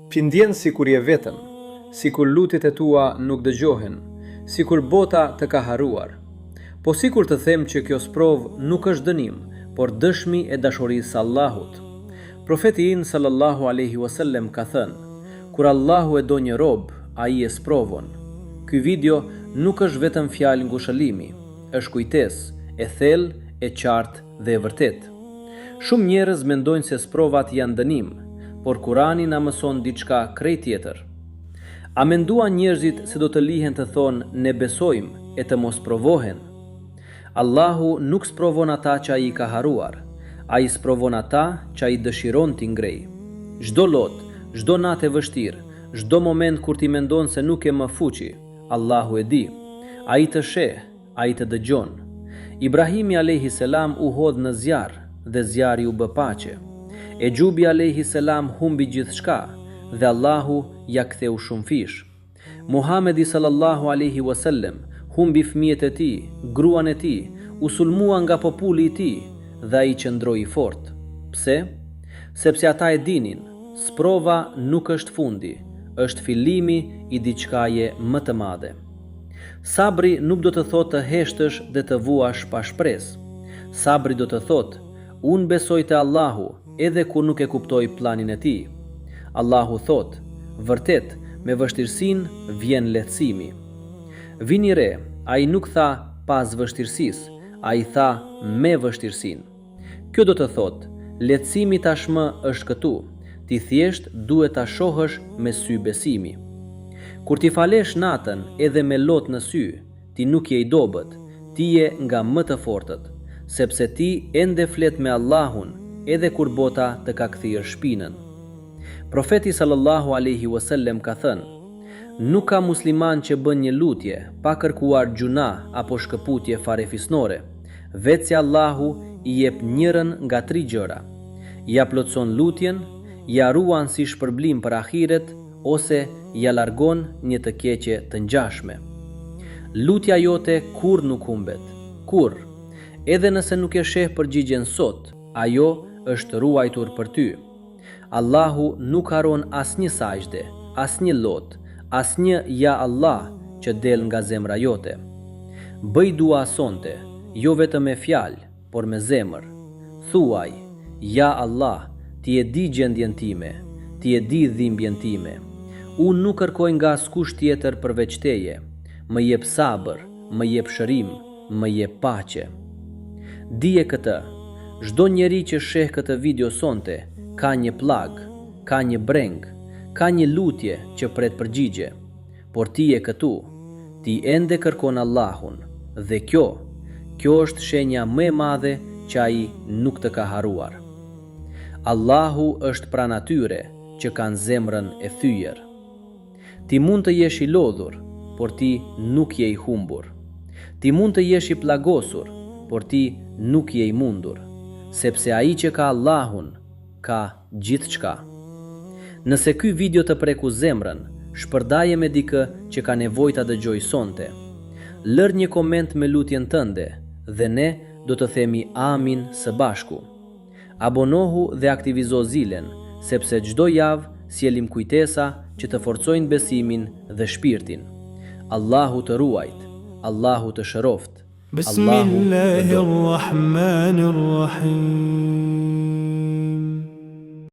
Pindjen si kur je vetëm, si kur lutit e tua nuk dëgjohen, si kur bota të ka haruar. Po si kur të them që kjo sprov nuk është dënim, por dëshmi e dashurisë Allahut. Profeti in sallallahu alaihi wasallam ka thënë, kur Allahu e do një rob, ai e sprovon. Ky video nuk është vetëm fjalë ngushëllimi, është kujtesë e thellë, e qartë dhe e vërtetë. Shumë njerëz mendojnë se sprovat janë dënim, por Kurani na mëson diçka krejt tjetër. A menduan njerëzit se do të lihen të thonë ne besojmë e të mos provohen? Allahu nuk sprovon ata që ai ka haruar, ai sprovon ata që ai dëshiron t'i ngrej. Çdo lot, çdo natë e vështirë, çdo moment kur ti mendon se nuk e më fuqi, Allahu e di. Ai të sheh, ai të dëgjon. Ibrahimi alayhi salam u hodh në zjarr dhe zjarri u bë paqe. Exhubi alayhi salam humbi gjithçka dhe Allahu ja ktheu shumë fish. Muhamedi sallallahu alaihi wasallam humbi fëmijët e tij, gruan e tij, u sulmua nga populli i tij dhe ai qëndroi fort. Pse? Sepse ata e dinin, sprova nuk është fundi, është fillimi i diçkaje më të madhe. Sabri nuk do të thotë të heshtësh dhe të vuash pa shpresë. Sabri do të thotë, unë besoj te Allahu edhe kur nuk e kuptoj planin e tij. Allahu thotë, vërtet, me vështirësinë vjen lehtësimi. Vini re, ai nuk tha pas vështirësisë, ai tha me vështirësinë. Kjo do të thotë, lehtësimi tashmë është këtu, ti thjesht duhet ta shohësh me sy besimi. Kur ti falesh natën edhe me lot në sy, ti nuk je i dobët, ti je nga më të fortët, sepse ti ende flet me Allahun edhe kur bota të ka kthyer shpinën. Profeti sallallahu alaihi wasallam ka thënë, nuk ka musliman që bën një lutje pa kërkuar gjuna apo shkëputje farefisnore, veçse Allahu i jep njërin nga 3 gjëra. Ja plotson lutjen, ja ruan si shpërblim për ahiret, ose ja largon një të keqe të ngjashme. Lutja jote kur nuk humbet, kur. Edhe nëse nuk e sheh përgjigjen sot, ajo është ruajtur për ty. Allahu nuk haron asnjë sajde, asnjë lot, asnjë ja Allah që del nga zemra jote. Bëj dua sonte, jo vetëm me fjalë, por me zemër. Thuaj, ja Allah, ti e di gjendjen time, ti e di dhimbjen time. Unë nuk kërkoj nga askush tjetër përveç teje. Më jep sabër, më jep shërim, më jep paqe. Dije këtë, çdo njeri që sheh këtë video sonte, ka një plag, ka një breng, ka një lutje që pret përgjigje. Por ti je këtu, ti ende kërkon Allahun, dhe kjo është shenja më e madhe që ai nuk të ka haruar. Allahu është pranë atyre që kanë zemrën e thyer. Ti mund të jesh i lodhur, por ti nuk je i humbur. Ti mund të jesh i plagosur, por ti nuk je i mundur, sepse ai që ka Allahun, ka gjithçka. Nëse ky video të preku zemrën, shpërdaje me dikë që ka nevojë ta dëgjojë sonte. Lër një koment me lutjen tënde dhe ne do të themi amin së bashku. Abonohu dhe aktivizo zilen, sepse çdo javë sjellim kujtesa që të forcojnë besimin dhe shpirtin. Allahu të ruajt, Allahu të shëroft. Bismillahirrahmanirrahim.